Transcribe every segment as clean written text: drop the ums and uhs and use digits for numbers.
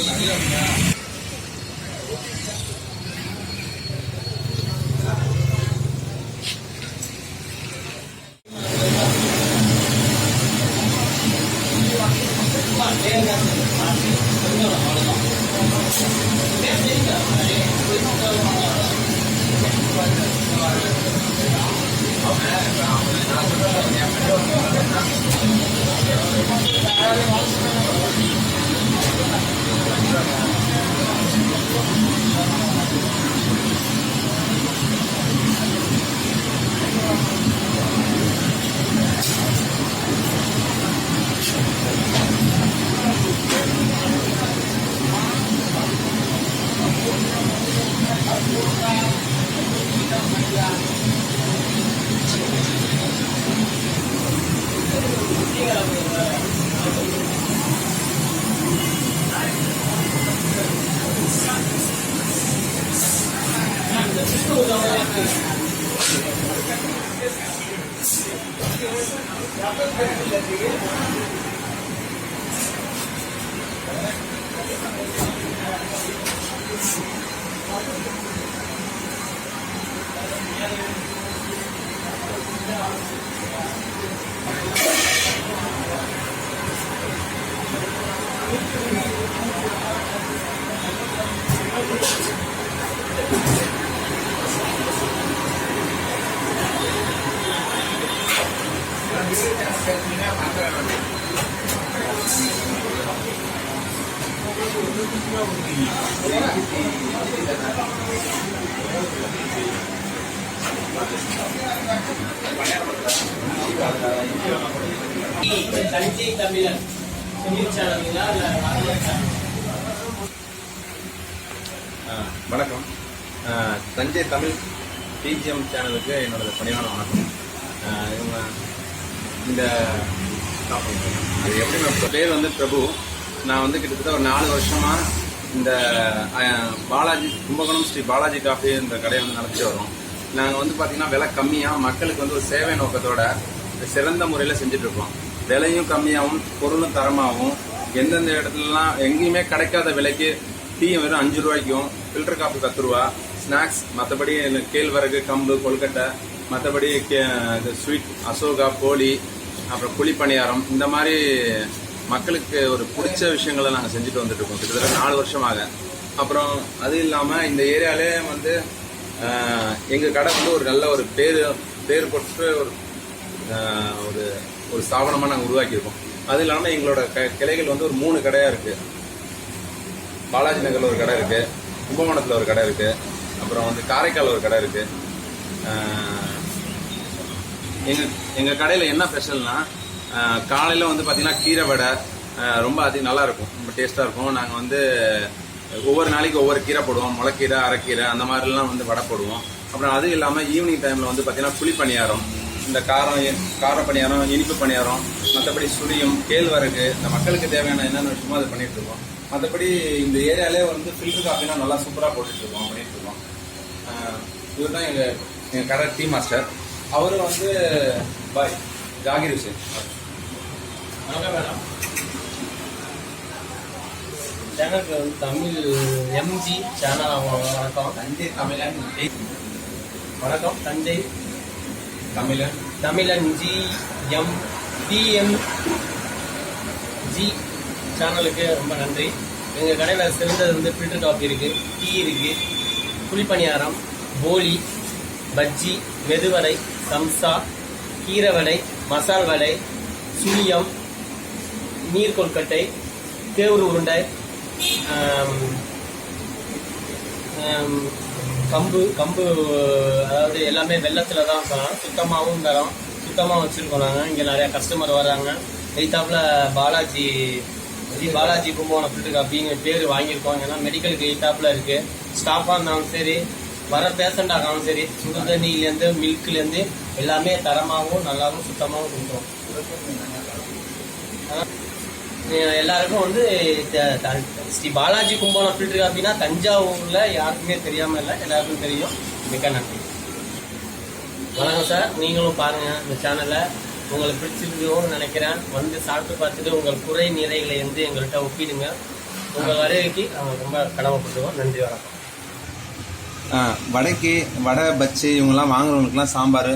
தஞ்சை தமிழன் வணக்கம். தஞ்சை தமிழ் டிஜிஎம் சேனலுக்கு என்னோட பணிவான வணக்கம். இவங்க இந்த அது எப்படி பேர் வந்து பிரபு. நான் வந்து கிட்டத்தட்ட ஒரு 4 வருஷமாக இந்த பாலாஜி கும்பகோணம் ஸ்ரீ பாலாஜி காஃபி இந்த கடையை வந்து நடத்திட்டு வரோம். நாங்கள் வந்து பார்த்திங்கன்னா விலை கம்மியாக மக்களுக்கு வந்து ஒரு சேவை நோக்கத்தோட சிறந்த முறையில் செஞ்சுட்ருக்கோம். விலையும் கம்மியாகவும் பொருளும் தரமாகவும் எந்தெந்த இடத்துலலாம் எங்கேயுமே கிடைக்காத விலைக்கு டீயும் வெறும் 5 ரூபாய்க்கும், ஃபில்டர் காஃபி 10 ரூபா, ஸ்நாக்ஸ் மற்றபடி கேழ்வரகு, கம்பு, கொழுக்கட்டை, மற்றபடி ஸ்வீட், அசோகா, போலி, அப்புறம் புளி பணியாரம், இந்த மாதிரி மக்களுக்கு ஒரு பிடிச்ச விஷயங்களை நாங்கள் செஞ்சுட்டு வந்துட்டுருக்கோம் கிட்டத்தட்ட 4 வருஷமாக. அப்புறம் அது இல்லாமல் இந்த ஏரியாவிலே வந்து எங்கள் கடை வந்து ஒரு நல்ல ஒரு பேர் போட்டு ஒரு ஒரு ஸ்தாபனமாக நாங்கள் உருவாக்கியிருக்கோம். அது இல்லாமல் எங்களோட கிளைகள் வந்து ஒரு 3 கடையாக இருக்குது. பாலாஜி நகரில் ஒரு கடை இருக்குது, கும்பகோணத்தில் ஒரு கடை இருக்குது, அப்புறம் வந்து காரைக்கால் ஒரு கடை இருக்குது. எங்கள் கடையில் என்ன ஸ்பெஷல்னா, காலையில் வந்து பார்த்திங்கன்னா கீரை வடை ரொம்ப நல்லாயிருக்கும், ரொம்ப டேஸ்ட்டாக இருக்கும். நாங்கள் வந்து ஒவ்வொரு நாளைக்கு ஒவ்வொரு கீரை போடுவோம். முளைக்கீரை, அரைக்கீரை, அந்த மாதிரிலாம் வந்து வடை போடுவோம். அப்புறம் அது இல்லாமல் ஈவினிங் டைமில் வந்து பார்த்திங்கன்னா புளி பணியாரம், இந்த கார பணியாரம், இனிப்பு பணியாரம், மற்றபடி சுழியம், கேழ்வரகு, இந்த மக்களுக்கு தேவையான என்னென்ன விஷயமோ அதை பண்ணிகிட்டு இருக்கோம். மற்றபடி இந்த ஏரியாலே வந்து ஃபில்டர் காஃபினா நல்லா சூப்பராக போட்டுட்ருக்கோம், பண்ணிகிட்ருக்கோம். இவர் தான் எங்கள் கடை டீ மாஸ்டர். அவரும் வந்து பாய் ஜாகிர் ஹுசேன். வணக்கம். சேனலுக்கு வந்து தமிழ் எம்ஜி சேனல். வணக்கம். தஞ்சை தமிழன். வணக்கம். தஞ்சை தமிழன் ஜி சேனலுக்கு ரொம்ப நன்றி. எங்கள் கடையில் சிறந்தது வந்து ஃபில்டர் காஃபி இருக்குது, டீ இருக்குது, புளிப்பணியாரம், போலி, பஜ்ஜி, மெதுவடை, சம்சா, கீரை வடை, மசால் வடை, சுழியம், நீர் கொல்கட்டை, தேவூர் உருண்டை, கம்பு அதாவது எல்லாமே வெள்ளத்தில் தான் தரோம். சுத்தமாகவும் தரோம், சுத்தமாக வச்சுருக்கோம். நாங்கள் இங்கே நிறையா கஸ்டமர் வராங்க. எய்த்தாப்பில் பாலாஜி கும்பகோணம் ஃபில்டர் காஃபிங்க பேர் வாங்கியிருக்கோம். ஏன்னா மெடிக்கலுக்கு எய்த்தாப்பில் இருக்குது. ஸ்டாஃபாக இருந்தாலும் சரி, வர பேஷண்ட்டாக இருந்தாலும் சரி, சுடு தண்ணியிலேருந்து மில்க்லேருந்து எல்லாமே தரமாகவும் நல்லாவும் சுத்தமாகவும் கொடுக்குறோம். எல்லாருக்கும் வந்து ஸ்ரீ பாலாஜி கும்பகோணம் ஃபில்டர் காஃபினா தஞ்சாவூரில் யாருக்குமே தெரியாமல் இல்லை, எல்லாருக்கும் தெரியும். மிக்க நன்றி. வணக்கம் சார். நீங்களும் பாருங்கள் இந்த சேனலை. உங்களுக்கு பிடிச்சிருக்கோன்னு நினைக்கிறேன். வந்து சாப்பிட்டு பார்த்துட்டு உங்கள் குறை நிறைகளை வந்து எங்கள்கிட்ட ஒப்பிடுங்க. உங்கள் வருகைக்கு நாங்கள் ரொம்ப கடமைப்பட்டுருவோம். நன்றி, வணக்கம். வடைக்கு வடை பச்சி இவங்கெல்லாம் வாங்குறவங்களுக்குலாம் சாம்பார்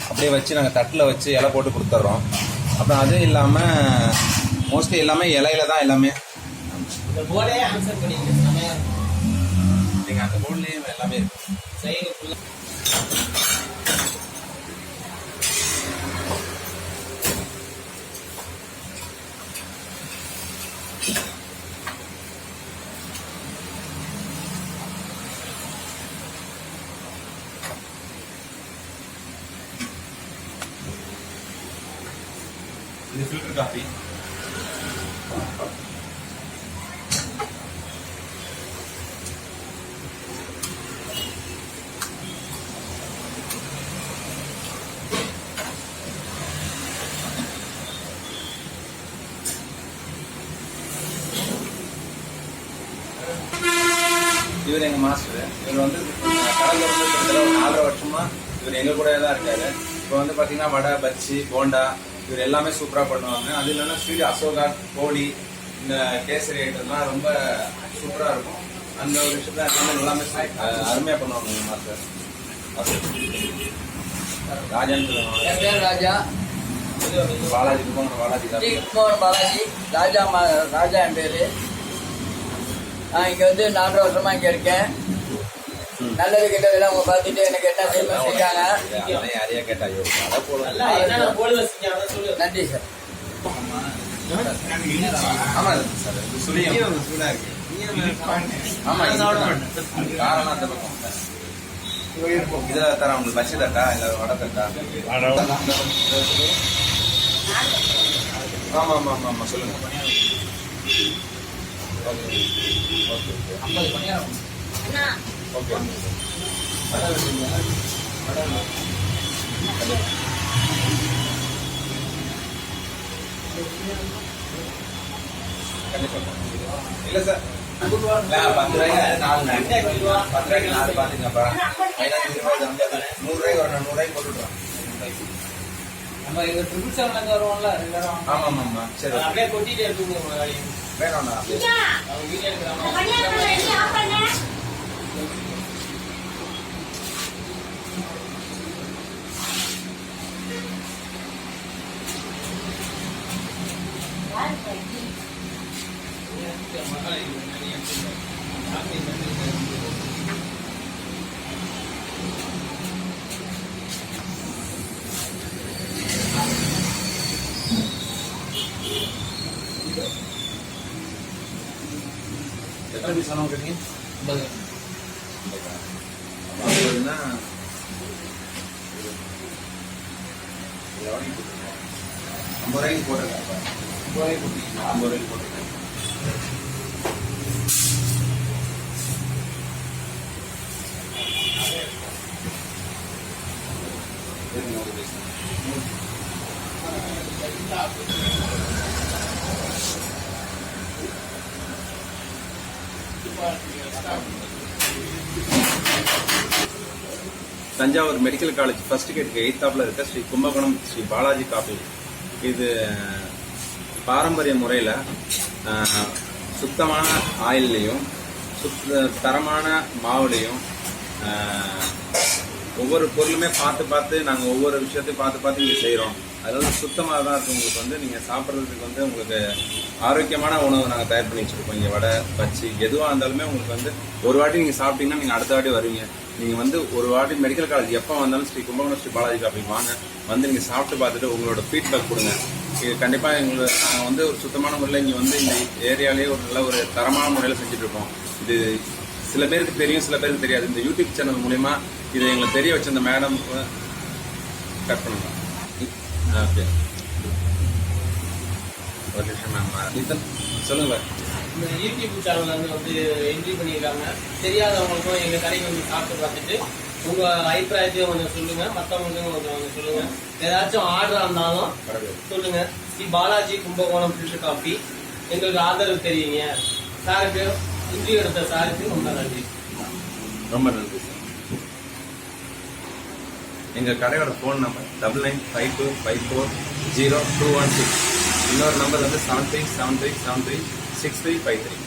அப்படியே வச்சு நாங்கள் தட்டில் வச்சு இலை போட்டு கொடுத்துட்றோம். அப்புறம் அதுவும் இல்லாமல் மோஸ்ட்லி எல்லாமே இலையில தான் எல்லாமே. இந்த போர்டே ஆன்சர் பண்ணிங்க. நீங்கள் அந்த போர்ட்லேயும் எல்லாமே இருக்கும். சைடு ஃபுல்லாக இது ஃபில்டர் காஃபி. இவர் எங்கள் மாஸ்டர். இவர் வந்து கடந்த வந்து கிட்டத்தட்ட ஒரு 4.5 வருஷமா இவர் எங்கள் கூட தான் இருக்காரு. இப்போ வந்து பார்த்தீங்கன்னா வடை பச்சி போண்டா இவர் எல்லாமே சூப்பராக பண்ணுவாங்க. அது இல்லைன்னா ஸ்வீட் அசோகா கோழி இந்த கேசரி ஐட்டம்லாம் ரொம்ப சூப்பராக இருக்கும். அந்த ஒரு விஷயத்த எல்லாமே அருமையாக பண்ணுவாங்க எங்கள் மாஸ்டர். ராஜான்னு சொல்லுவாங்க. என் பேர் ராஜா. பாலாஜி குமார் பாலாஜி குமார் பாலாஜி. ராஜா என் பேர். நான் இங்கே வந்து 4 வருஷமா இங்கே இருக்கேன். நல்லது கெட்டதெல்லாம் அவங்க பார்த்துட்டு எனக்கு என்ன ஃபேமஸ் செஞ்சாங்க. யாரையா கேட்டாங்க. நன்றி சார். ஆமாம் சார், சுழியம் சூடாக இருக்கு. ஆமாம், காரணம் அந்த பக்கம் இதில் தரேன் உங்களுக்கு. பச்சை தட்டா இல்லை வடை தட்டா? ஆமாம் ஆமாம் ஆமாம் ஆமாம், சொல்லுங்கள். Okay okay okay. இல்லை சார், 10 ரூபாய்க்கு 4 10 ரூபாய்க்கு 4 பார்த்துங்கப்பா. 100 ரூபாய்க்கு வரணும். 100 ரூபாய்க்கு போட்டுவிட்றோம். நம்ம இங்கே 777 வருவோம்ல. ஆமாம் ஆமாம் ஆமாம். சரி, அப்படியே கொட்டிகிட்டே இருக்குங்க. வேணும்ண்ணா. அவங்க வீட்டில் இருக்கிறாங்க. எத்தனை பீஸ் வேணும் கேட்டீங்க? 50. 50னா எவ்வளோ போட்டுருக்கோம்? 50 ரூபாய்க்கு போட்டிருக்கேன். 50 ரூபாய்க்கு போட்டிருக்கீங்க? 50 ரூபாய்க்கு போட்டிருக்கேன். தஞ்சாவூர் மெடிக்கல் காலேஜ் ஃபர்ஸ்ட் கேட்டுக்கு 8th இருக்க ஸ்ரீ கும்பகோணம் ஸ்ரீ பாலாஜி காஃபி. இது பாரம்பரிய முறையில் சுத்தமான ஆயில்லையும் தரமான மாவுலையும் ஒவ்வொரு பொருளுமே பார்த்து நாங்கள் ஒவ்வொரு விஷயத்தையும் பார்த்து இங்கே செய்கிறோம். அதாவது சுத்தமாக தான் இருக்கும். உங்களுக்கு வந்து நீங்கள் சாப்பிட்றதுக்கு வந்து உங்களுக்கு ஆரோக்கியமான உணவு நாங்கள் தயார் பண்ணி வச்சுருக்கோம். இங்கே வடை பச்சி எதுவாக இருந்தாலுமே உங்களுக்கு வந்து ஒரு வாட்டி நீங்கள் சாப்பிட்டீங்கன்னா நீங்கள் அடுத்த வாட்டி வருவீங்க. நீங்கள் வந்து ஒரு வாட்டி மெடிக்கல் காலேஜ் எப்போ வந்தாலும் ஸ்ரீ கும்பகோணம் ஸ்ரீ பாலாஜி காஃபி வாங்க. வந்து நீங்கள் சாப்பிட்டு பார்த்துட்டு உங்களோட ஃபீட்பேக் கொடுங்க. இது கண்டிப்பாக எங்களுக்கு நாங்கள் வந்து ஒரு சுத்தமான முறையில் இங்கே வந்து இந்த ஏரியாலேயே ஒரு நல்ல ஒரு தரமான முறையில் செஞ்சுட்ருக்கோம். இது சில பேருக்கு தெரியும், சில பேருக்கு தெரியாது. இந்த யூடியூப் சேனல் மூலிமா இதை எங்களுக்கு தெரிய வச்ச அந்த மேடம் கட் பண்ணுங்க. ஓகே, ஒரு நிமிஷம் மேம். சொல்லுங்கள். இந்த யூடியூப் சேனலில் வந்து என்ட்ரி பண்ணியிருக்காங்க. தெரியாதவங்களுக்கும் எங்கள் கடைக்கு வந்து சாப்பிட்டு பார்த்துட்டு உங்கள் அபிப்பிராயத்தையும் கொஞ்சம் சொல்லுங்கள். மற்றவங்களுக்கும் கொஞ்சம் சொல்லுங்கள். ஏதாச்சும் ஆர்டராக இருந்தாலும் சொல்லுங்கள். ஸ்ரீ பாலாஜி கும்பகோணம் ஃபில்டர் காஃபி எங்களுக்கு ஆதரவு தெரியுங்க. சாருக்கு இன்ட்ரிவியூ எடுத்த சாருக்கு ரொம்ப நன்றி. ரொம்ப நன்றி சார். எங்கள் கடையோட ஃபோன் நம்பர் 9952540216. இன்னொரு நம்பர் வந்து 7373736353.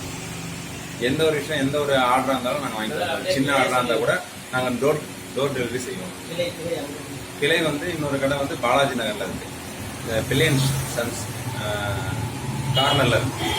எந்த ஒரு விஷயம் எந்த ஒரு ஆர்டராக இருந்தாலும் நாங்கள் வாங்கி தரோம். சின்ன ஆர்டராக இருந்தால் கூட நாங்கள் டோர் டெலிவரி செய்வோம். கிளை வந்து இன்னொரு கடை வந்து பாலாஜி நகரில் இருக்கு, பில்லியன் சன்ஸ் கார்னரில் இருக்கு.